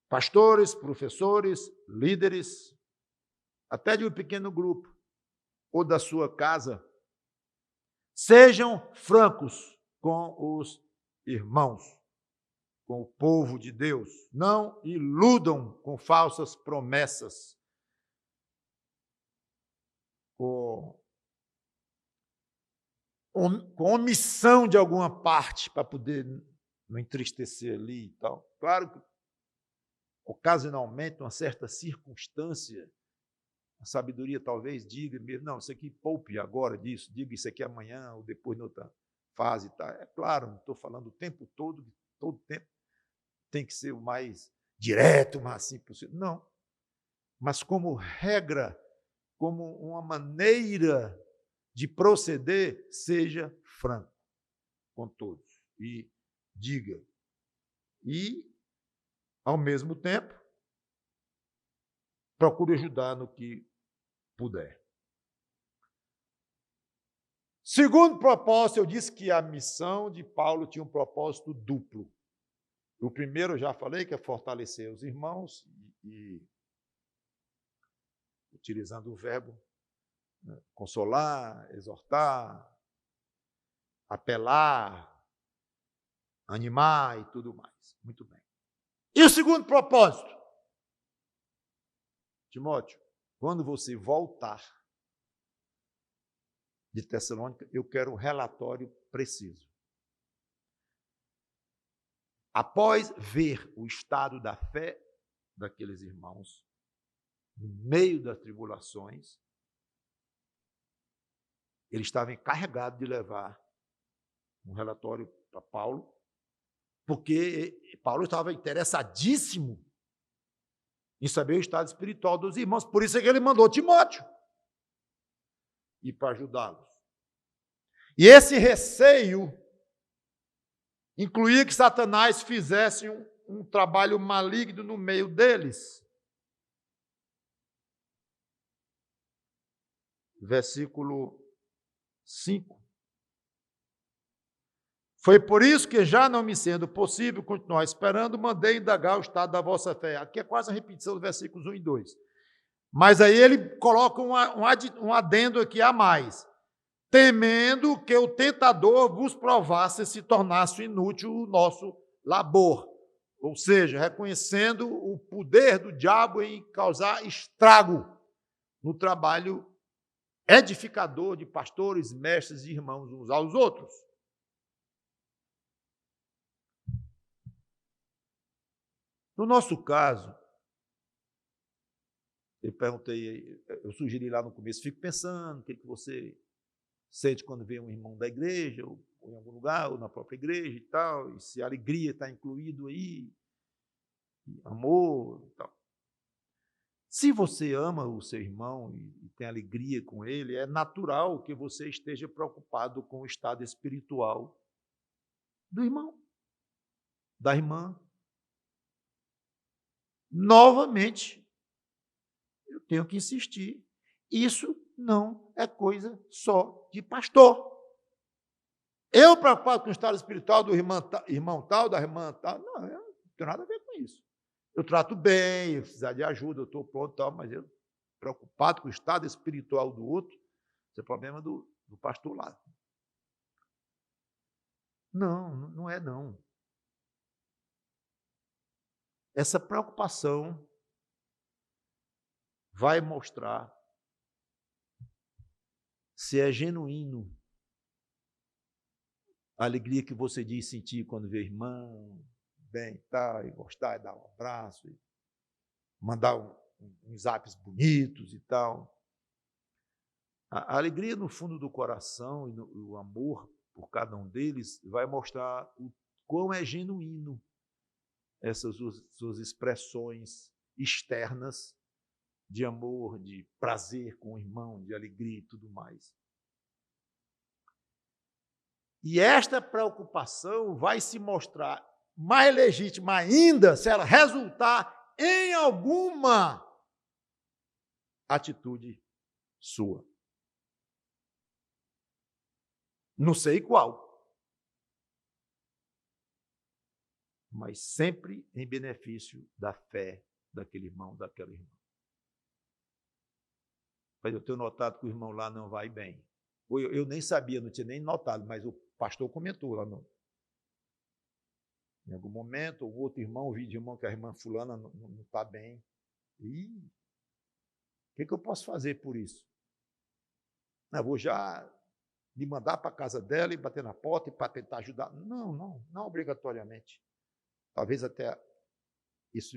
Pastores, professores, líderes, até de um pequeno grupo, ou da sua casa, sejam francos com os irmãos, com o povo de Deus. Não iludam com falsas promessas, com omissão de alguma parte para poder não entristecer ali e tal. Claro que, ocasionalmente, uma certa circunstância, a sabedoria talvez diga mesmo, não, isso aqui poupe agora disso, diga isso aqui amanhã ou depois, noutra fase. Tá. É claro, não estou falando o tempo todo tempo tem que ser o mais direto, o mais assim possível. Não. Mas como regra, como uma maneira de proceder, seja franco com todos e diga. E, ao mesmo tempo, procure ajudar no que puder. Segundo propósito, eu disse que a missão de Paulo tinha um propósito duplo. O primeiro, eu já falei, que é fortalecer os irmãos e utilizando o verbo, né, consolar, exortar, apelar, animar e tudo mais. Muito bem. E o segundo propósito? Timóteo, quando você voltar de Tessalônica, eu quero um relatório preciso. Após ver o estado da fé daqueles irmãos, no meio das tribulações, ele estava encarregado de levar um relatório para Paulo, porque Paulo estava interessadíssimo em saber o estado espiritual dos irmãos. Por isso é que ele mandou Timóteo ir para ajudá-los. E esse receio incluía que Satanás fizesse um trabalho maligno no meio deles. Versículo 5. Foi por isso que, já não me sendo possível continuar esperando, mandei indagar o estado da vossa fé. Aqui é quase a repetição dos versículos 1 e 2. Mas aí ele coloca um adendo aqui a mais. Temendo que o tentador vos provasse se tornasse inútil o nosso labor. Ou seja, reconhecendo o poder do diabo em causar estrago no trabalho edificador de pastores, mestres e irmãos uns aos outros. No nosso caso, eu sugeri lá no começo, fico pensando, o que você sente quando vê um irmão da igreja, ou em algum lugar, ou na própria igreja e tal, e se a alegria está incluído aí, amor e tal. Se você ama o seu irmão e tem alegria com ele, é natural que você esteja preocupado com o estado espiritual do irmão, da irmã. Novamente, eu tenho que insistir. Isso não é coisa só de pastor. Eu preocupado com o estado espiritual do irmão tal, da irmã tal, não tenho nada a ver com isso. Eu trato bem, eu precisar de ajuda, eu estou pronto, tal, mas eu preocupado com o estado espiritual do outro, isso é problema do pastor lá. Não é não. Essa preocupação vai mostrar se é genuíno a alegria que você diz sentir quando vê irmão, bem e tal, e gostar, e dar um abraço, e mandar uns zaps bonitos e tal. A alegria no fundo do coração e o amor por cada um deles vai mostrar o quão é genuíno essas suas expressões externas de amor, de prazer com o irmão, de alegria e tudo mais. E esta preocupação vai se mostrar mais legítima ainda se ela resultar em alguma atitude sua. Não sei qual, mas sempre em benefício da fé daquele irmão, daquela irmã. Mas eu tenho notado que o irmão lá não vai bem. Eu nem sabia, não tinha nem notado, mas o pastor comentou lá em algum momento, o outro irmão, o vídeo de irmão que a irmã fulana não está bem. E o que eu posso fazer por isso? Eu vou já me mandar para a casa dela e bater na porta para tentar ajudar. Não obrigatoriamente. Talvez até isso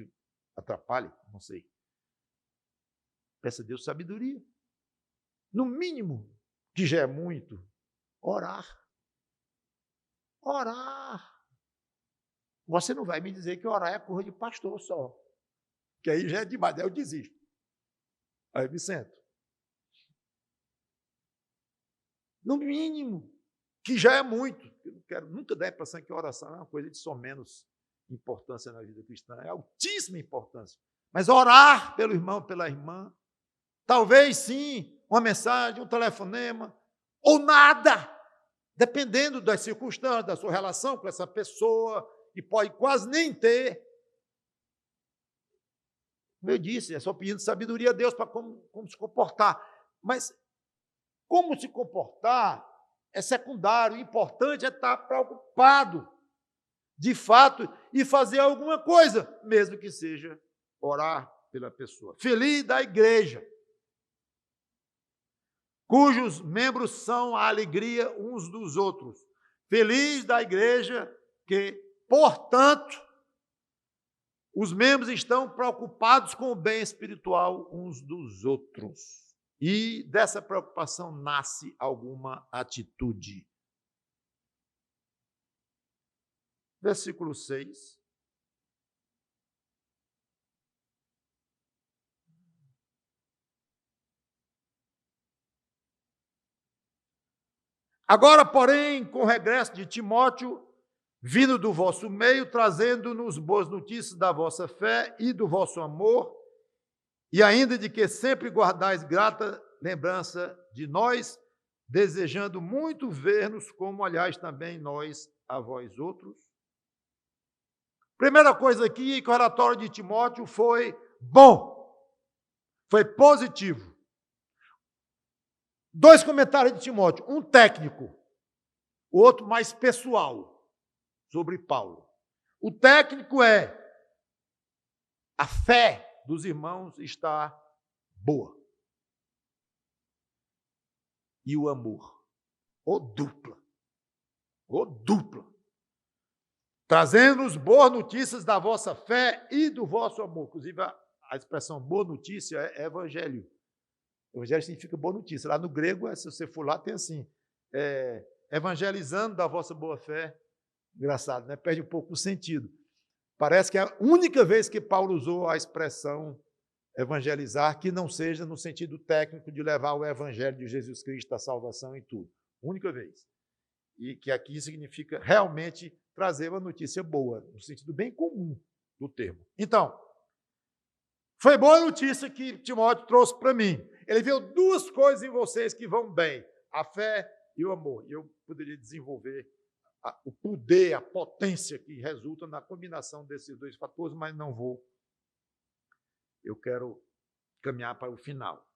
atrapalhe, não sei. Peça a Deus sabedoria. No mínimo, que já é muito, orar. Orar. Você não vai me dizer que orar é coisa de pastor só. Que aí já é demais, aí eu desisto. Aí eu me sento. No mínimo, que já é muito. Eu não quero nunca dar a impressão que a oração é uma coisa de só menos importância na vida cristã. É altíssima importância. Mas orar pelo irmão, pela irmã, talvez sim, uma mensagem, um telefonema, ou nada, dependendo das circunstâncias, da sua relação com essa pessoa, que pode quase nem ter. Como eu disse, é só pedindo sabedoria a Deus para como se comportar. Mas como se comportar é secundário, o importante é estar preocupado, de fato, e fazer alguma coisa, mesmo que seja orar pela pessoa. Feliz da igreja, cujos membros são a alegria uns dos outros. Feliz da igreja que, portanto, os membros estão preocupados com o bem espiritual uns dos outros. E dessa preocupação nasce alguma atitude. Versículo 6. Agora, porém, com o regresso de Timóteo, vindo do vosso meio, trazendo-nos boas notícias da vossa fé e do vosso amor, e ainda de que sempre guardais grata lembrança de nós, desejando muito ver-nos, como aliás também nós a vós outros. Primeira coisa aqui, que o relatório de Timóteo foi bom, foi positivo. 2 comentários de Timóteo, um técnico, o outro mais pessoal, sobre Paulo. O técnico é: a fé dos irmãos está boa. E o amor, ou dupla. Trazendo-nos boas notícias da vossa fé e do vosso amor. Inclusive, a expressão boa notícia é evangelho. Evangelho significa boa notícia. Lá no grego, se você for lá, tem assim, evangelizando da vossa boa fé. Engraçado, né? Perde um pouco o sentido. Parece que é a única vez que Paulo usou a expressão evangelizar, que não seja no sentido técnico de levar o evangelho de Jesus Cristo, a salvação e tudo. Única vez. E que aqui significa realmente trazer uma notícia boa, no sentido bem comum do termo. Então, Foi boa notícia que Timóteo trouxe para mim. Ele viu duas coisas em vocês que vão bem: a fé e o amor. E eu poderia desenvolver o poder, a potência que resulta na combinação desses dois fatores, mas não vou. Eu quero caminhar para o final.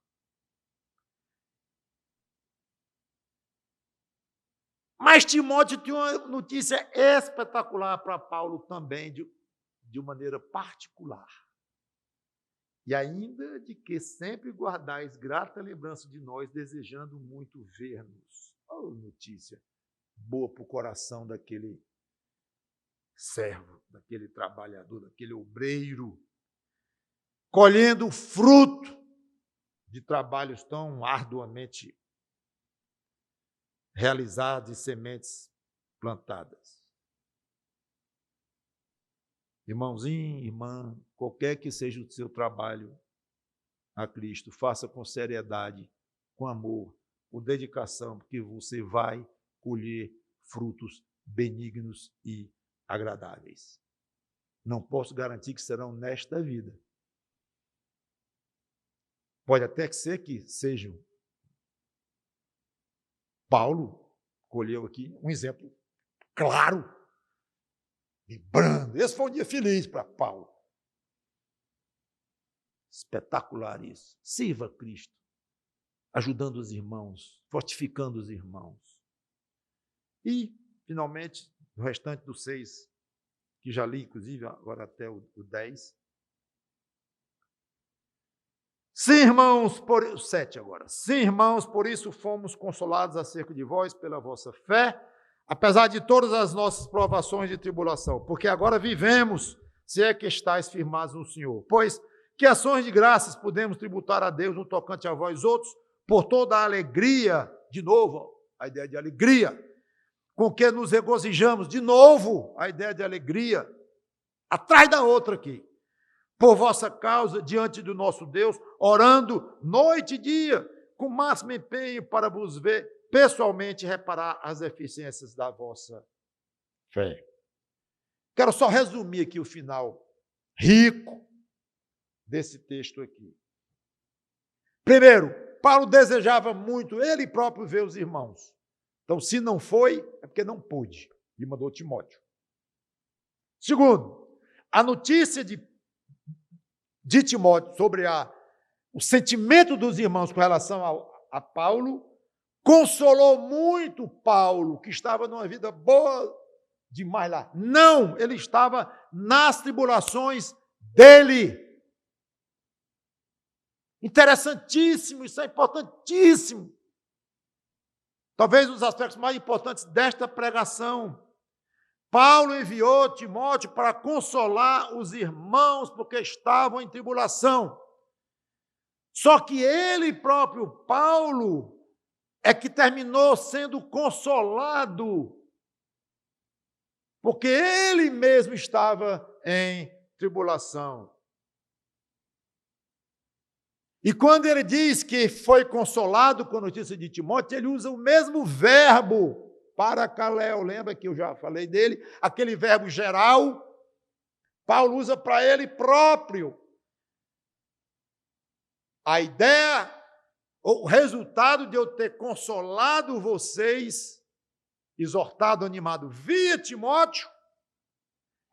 Mas Timóteo tinha uma notícia espetacular para Paulo também, de maneira particular. E ainda de que sempre guardais grata lembrança de nós, desejando muito ver-nos. Oh, notícia boa para o coração daquele servo, daquele trabalhador, daquele obreiro, colhendo o fruto de trabalhos tão arduamente realizados e sementes plantadas. Irmãozinho, irmã, qualquer que seja o seu trabalho a Cristo, faça com seriedade, com amor, com dedicação, porque você vai colher frutos benignos e agradáveis. Não posso garantir que serão nesta vida. Pode até ser que sejam. Paulo colheu aqui um exemplo claro, vibrando. Esse foi um dia feliz para Paulo. Espetacular isso. Sirva a Cristo, ajudando os irmãos, fortificando os irmãos. E, finalmente, o restante dos 6, que já li, inclusive, agora até o 10. Sim, irmãos, por 7 agora. Sim, irmãos, por isso fomos consolados acerca de vós pela vossa fé, apesar de todas as nossas provações e tribulação, porque agora vivemos, se é que estáis firmados no Senhor. Pois que ações de graças podemos tributar a Deus no tocante a vós outros, por toda a alegria, de novo, a ideia de alegria, com que nos regozijamos, de novo, a ideia de alegria, atrás da outra aqui, por vossa causa, diante do nosso Deus, orando noite e dia, com máximo empenho para vos ver pessoalmente, reparar as deficiências da vossa fé. Quero só resumir aqui o final rico desse texto aqui. Primeiro, Paulo desejava muito, ele próprio, ver os irmãos. Então, se não foi, é porque não pôde, e mandou Timóteo. Segundo, a notícia de Timóteo sobre o sentimento dos irmãos com relação a Paulo consolou muito Paulo, que estava numa vida boa demais lá. Não, ele estava nas tribulações dele. Interessantíssimo, isso é importantíssimo. Talvez um dos aspectos mais importantes desta pregação. Paulo enviou Timóteo para consolar os irmãos porque estavam em tribulação. Só que ele próprio, Paulo, é que terminou sendo consolado, porque ele mesmo estava em tribulação. E quando ele diz que foi consolado com a notícia de Timóteo, ele usa o mesmo verbo, paracaléu, lembra que eu já falei dele? Aquele verbo geral, Paulo usa para ele próprio. A ideia, o resultado de eu ter consolado vocês, exortado, animado via Timóteo,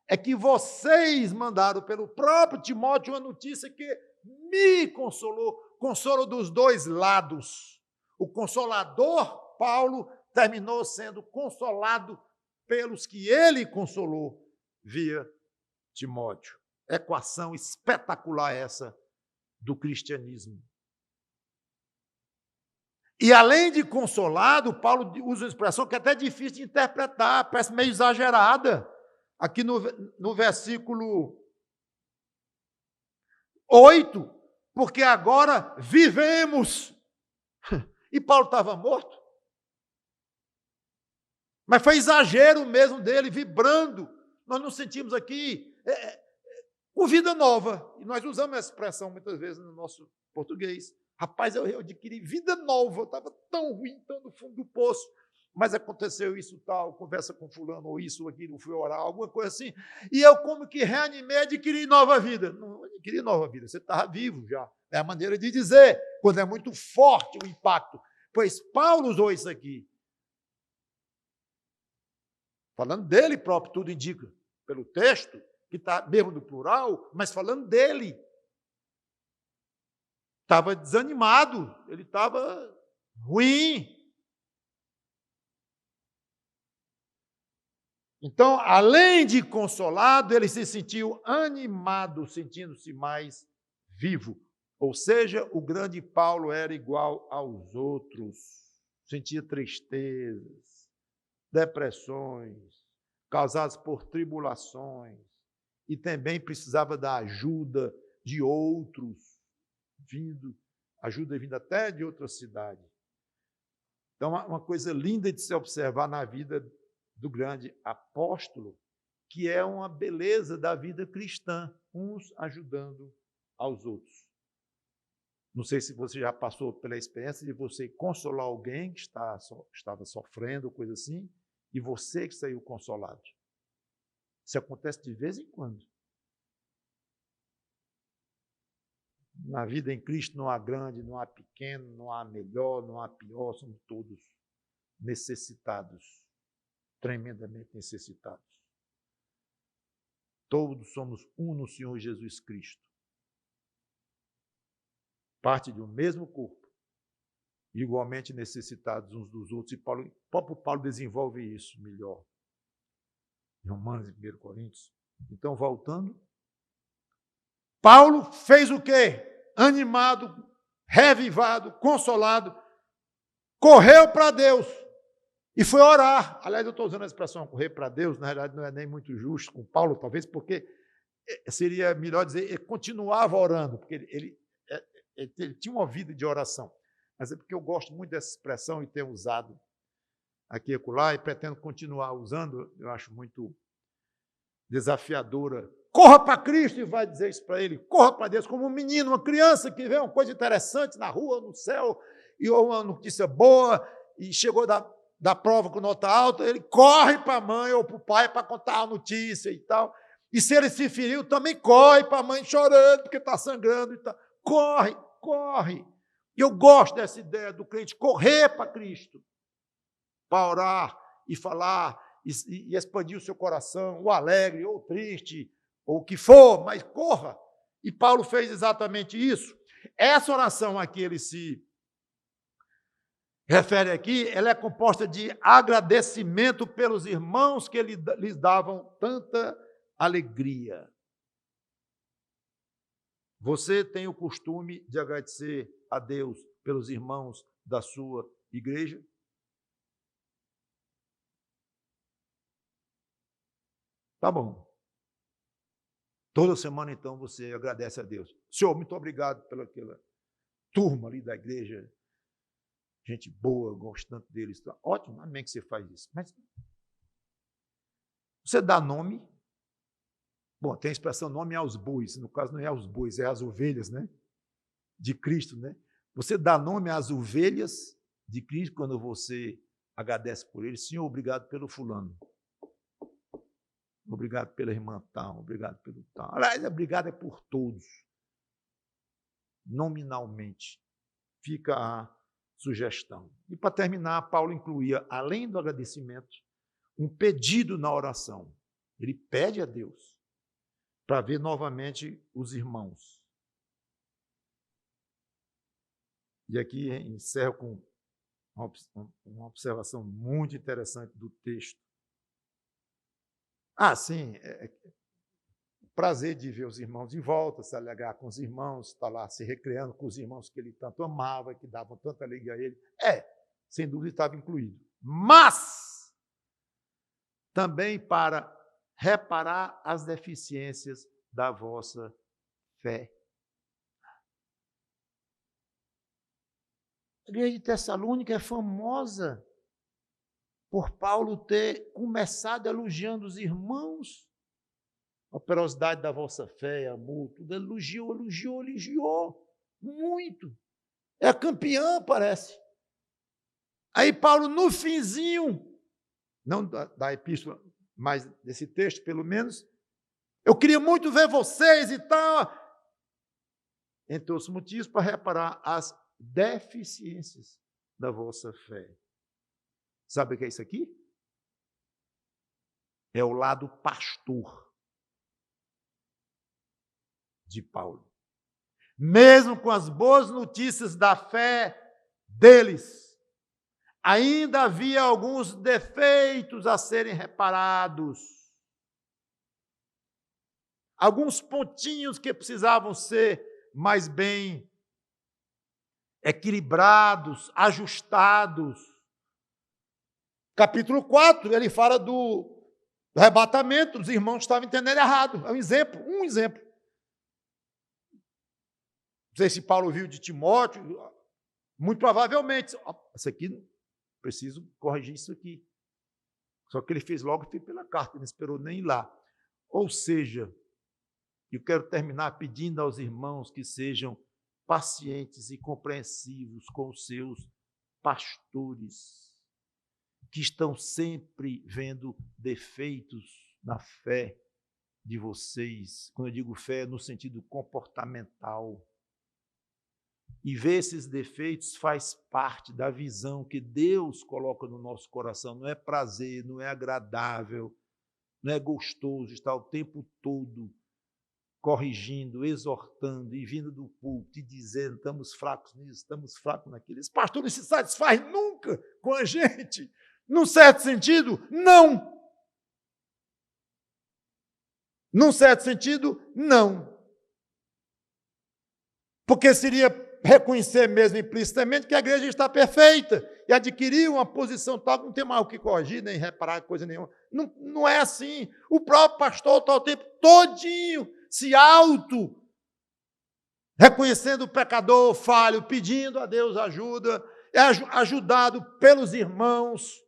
é que vocês mandaram pelo próprio Timóteo uma notícia que me consolou, consolo dos dois lados. O consolador, Paulo, terminou sendo consolado pelos que ele consolou via Timóteo. Equação espetacular essa do cristianismo. E além de consolado, Paulo usa uma expressão que é até difícil de interpretar, parece meio exagerada. Aqui no versículo 8, porque agora vivemos. E Paulo estava morto. Mas foi exagero mesmo dele, vibrando. Nós nos sentimos aqui com vida nova. E nós usamos essa expressão muitas vezes no nosso português. Rapaz, eu adquiri vida nova. Eu estava tão ruim, tão no fundo do poço. mas aconteceu isso tal, conversa com fulano, ou isso, ou aquilo, fui orar, alguma coisa assim, e eu como que reanimei, adquiri nova vida. Não adquiri nova vida, você estava vivo já. É a maneira de dizer, quando é muito forte o impacto. Pois Paulo usou isso aqui. Falando dele próprio, tudo indica, pelo texto, que está mesmo no plural, mas falando dele. Estava desanimado, ele estava ruim. Então, além de consolado, ele se sentiu animado, sentindo-se mais vivo. Ou seja, o grande Paulo era igual aos outros, sentia tristezas, depressões, causadas por tribulações, e também precisava da ajuda de outros, ajuda vinda até de outra cidade. Então, uma coisa linda de se observar na vida do grande apóstolo, que é uma beleza da vida cristã, uns ajudando aos outros. Não sei se você já passou pela experiência de você consolar alguém que estava sofrendo, coisa assim, e você que saiu consolado. Isso acontece de vez em quando. Na vida em Cristo não há grande, não há pequeno, não há melhor, não há pior, somos todos necessitados, tremendamente necessitados. Todos somos um no Senhor Jesus Cristo. Parte de um mesmo corpo, igualmente necessitados uns dos outros. E o próprio Paulo desenvolve isso melhor. Em Romanos e 1 Coríntios. Então, voltando, Paulo fez o quê? Animado, revivado, consolado, correu para Deus e foi orar. Aliás, eu estou usando a expressão correr para Deus, na realidade não é nem muito justo com Paulo, talvez, porque seria melhor dizer, ele continuava orando, porque ele tinha uma vida de oração. Mas é porque eu gosto muito dessa expressão e tenho usado aqui e acolá, e pretendo continuar usando, eu acho muito desafiadora. Corra para Cristo e vai dizer isso para ele. Corra para Deus como um menino, uma criança que vê uma coisa interessante na rua, no céu, e uma notícia boa, e chegou da prova com nota alta, ele corre para a mãe ou para o pai para contar a notícia e tal. E se ele se feriu, também corre para a mãe chorando, porque está sangrando e tal. Corre, corre. E eu gosto dessa ideia do crente correr para Cristo, para orar e falar e expandir o seu coração, ou alegre, ou triste, ou o que for, mas corra. E Paulo fez exatamente isso. Essa oração aqui, ele se refere aqui, ela é composta de agradecimento pelos irmãos que lhes davam tanta alegria. Você tem o costume de agradecer a Deus pelos irmãos da sua igreja? Tá bom. Toda semana, então, você agradece a Deus. Senhor, muito obrigado pela aquela turma ali da igreja. Gente boa, gosto tanto deles. Tá ótimo, amém que você faz isso. Mas você dá nome. Bom, tem a expressão nome aos bois. No caso, não é aos bois, é às ovelhas, né? De Cristo, né? Você dá nome às ovelhas de Cristo quando você agradece por eles. Senhor, obrigado pelo fulano. Obrigado pela irmã tal, obrigado pelo tal. Aliás, obrigado é por todos. Nominalmente. Fica a sugestão. E para terminar, Paulo incluía, além do agradecimento, um pedido na oração. Ele pede a Deus para ver novamente os irmãos. E aqui encerro com uma observação muito interessante do texto. Sim, prazer de ver os irmãos de volta, se alegrar com os irmãos, estar lá se recreando com os irmãos que ele tanto amava, que davam tanta alegria a ele. Sem dúvida estava incluído. Mas também para reparar as deficiências da vossa fé. A igreja de Tessalônica é famosa por Paulo ter começado elogiando os irmãos, a operosidade da vossa fé, amor, tudo, elogiou muito. É campeã, parece. Aí Paulo, no finzinho, não da epístola, mas desse texto, pelo menos, eu queria muito ver vocês e tal. Entre outros motivos, para reparar as deficiências da vossa fé. Sabe o que é isso aqui? É o lado pastor de Paulo. Mesmo com as boas notícias da fé deles, ainda havia alguns defeitos a serem reparados. Alguns pontinhos que precisavam ser mais bem equilibrados, ajustados. Capítulo 4, ele fala do arrebatamento, os irmãos estavam entendendo errado. É um exemplo. Não sei se Paulo viu de Timóteo, muito provavelmente. Isso aqui, preciso corrigir isso aqui. Só que ele fez logo pela carta, não esperou nem ir lá. Ou seja, eu quero terminar pedindo aos irmãos que sejam pacientes e compreensivos com os seus pastores, que estão sempre vendo defeitos na fé de vocês. Quando eu digo fé, é no sentido comportamental. E ver esses defeitos faz parte da visão que Deus coloca no nosso coração. Não é prazer, não é agradável, não é gostoso estar o tempo todo corrigindo, exortando e vindo do púlpito e dizendo: estamos fracos nisso, estamos fracos naquilo. Esse pastor não se satisfaz nunca com a gente. Num certo sentido, não. Num certo sentido, não. Porque seria reconhecer mesmo implicitamente que a igreja está perfeita e adquirir uma posição tal que não tem mais o que corrigir, nem reparar coisa nenhuma. Não é assim. O próprio pastor está o tempo todinho se reconhecendo o pecador falho, pedindo a Deus ajuda, é ajudado pelos irmãos,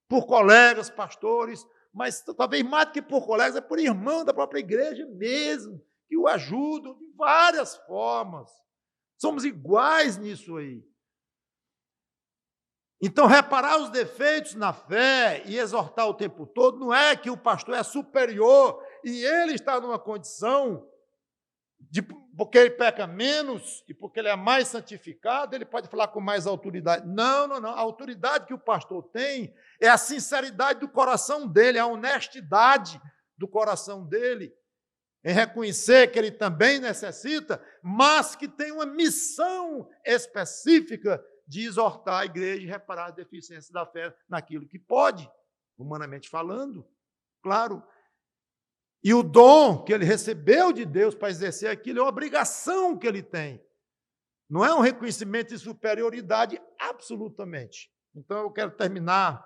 por colegas, pastores, mas talvez mais do que por colegas, é por irmão da própria igreja mesmo, que o ajudam de várias formas. Somos iguais nisso aí. Então, reparar os defeitos na fé e exortar o tempo todo não é que o pastor é superior e ele está numa condição porque ele peca menos e porque ele é mais santificado, ele pode falar com mais autoridade. Não. A autoridade que o pastor tem é a sinceridade do coração dele, a honestidade do coração dele, em reconhecer que ele também necessita, mas que tem uma missão específica de exortar a igreja e reparar as deficiências da fé naquilo que pode, humanamente falando, claro. E o dom que ele recebeu de Deus para exercer aquilo é uma obrigação que ele tem. Não é um reconhecimento de superioridade, absolutamente. Então, eu quero terminar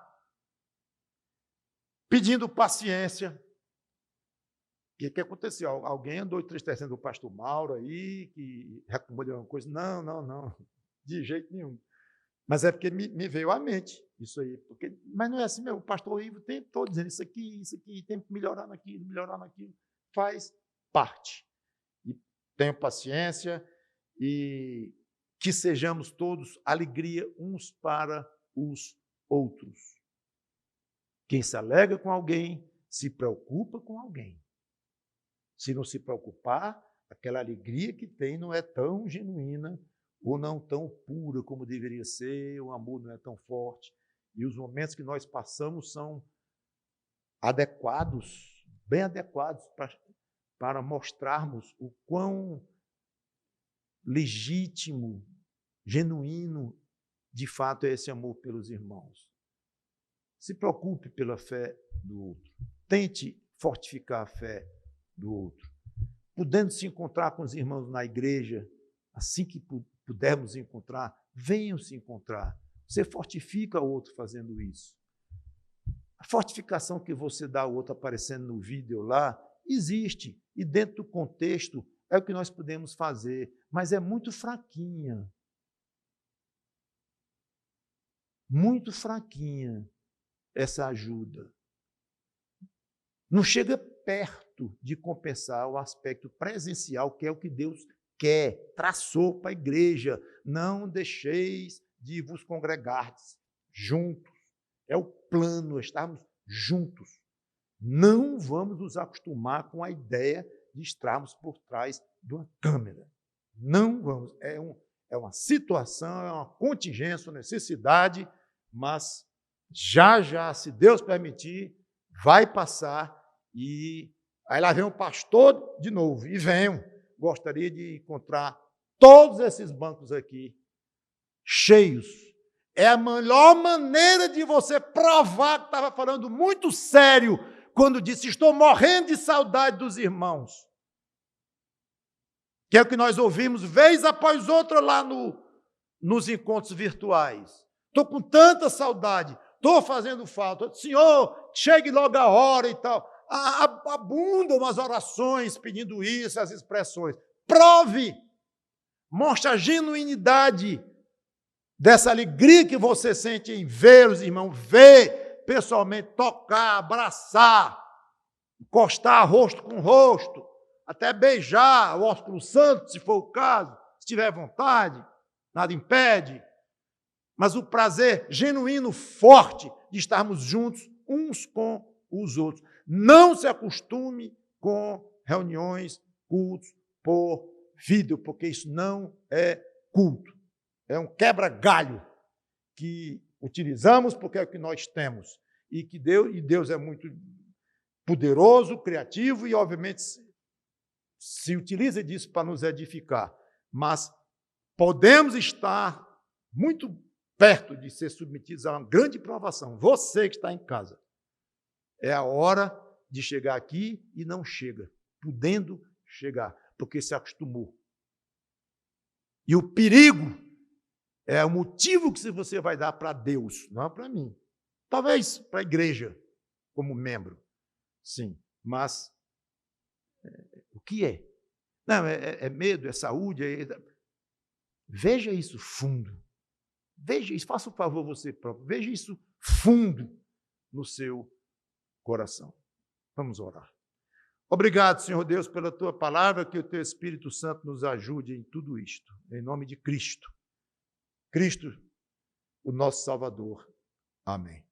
pedindo paciência. O que aconteceu? Alguém andou entristecendo o pastor Mauro aí, que reclamou de alguma coisa? Não, de jeito nenhum. Mas é porque me veio à mente isso aí. Mas não é assim mesmo. O pastor Ivo tem todo dizendo isso aqui, tem que melhorar naquilo. Faz parte. E tenho paciência e que sejamos todos alegria uns para os outros. Quem se alegra com alguém, se preocupa com alguém. Se não se preocupar, aquela alegria que tem não é tão genuína ou não tão pura como deveria ser, o amor não é tão forte. E os momentos que nós passamos são adequados, bem adequados, para mostrarmos o quão legítimo, genuíno, de fato, é esse amor pelos irmãos. Se preocupe pela fé do outro. Tente fortificar a fé do outro. Podendo se encontrar com os irmãos na igreja, assim que pudermos encontrar, venham se encontrar. Você fortifica o outro fazendo isso. A fortificação que você dá ao outro aparecendo no vídeo lá, existe. E dentro do contexto é o que nós podemos fazer, mas é muito fraquinha. Muito fraquinha essa ajuda. Não chega perto de compensar o aspecto presencial, que é o que Deus quer, traçou para a igreja. Não deixeis de vos congregardes. juntos. É o plano, estarmos juntos. Não vamos nos acostumar com a ideia de estarmos por trás de uma câmera. Não vamos. É uma situação, é uma contingência, uma necessidade, mas já, se Deus permitir, vai passar e aí lá vem o pastor de novo. E venho. Gostaria de encontrar todos esses bancos aqui cheios. É a melhor maneira de você provar que estava falando muito sério quando disse: estou morrendo de saudade dos irmãos. Que é o que nós ouvimos vez após outra lá nos encontros virtuais. Estou com tanta saudade, estou fazendo falta. Senhor, chegue logo a hora e tal. Abundam as orações pedindo isso, as expressões. Prove, mostre a genuinidade dessa alegria que você sente em ver os irmãos, ver pessoalmente, tocar, abraçar, encostar rosto com rosto, até beijar o ósculo santo, se for o caso, se tiver vontade, nada impede. Mas o prazer genuíno, forte, de estarmos juntos uns com os outros. Não se acostume com reuniões, cultos por vídeo, porque isso não é culto. É um quebra-galho que utilizamos porque é o que nós temos. E Deus é muito poderoso, criativo e, obviamente, se utiliza disso para nos edificar. Mas podemos estar muito perto de ser submetidos a uma grande provação. Você que está em casa. É a hora de chegar aqui e não chega, podendo chegar, porque se acostumou. E o perigo é o motivo que você vai dar para Deus, não é para mim. Talvez para a igreja, como membro, sim. Mas o que é? Não, é medo, é saúde. Veja isso fundo. Veja isso, faça o favor você próprio. Veja isso fundo no seu coração. Vamos orar. Obrigado, Senhor Deus, pela tua palavra, que o teu Espírito Santo nos ajude em tudo isto. Em nome de Cristo. Cristo, o nosso Salvador. Amém.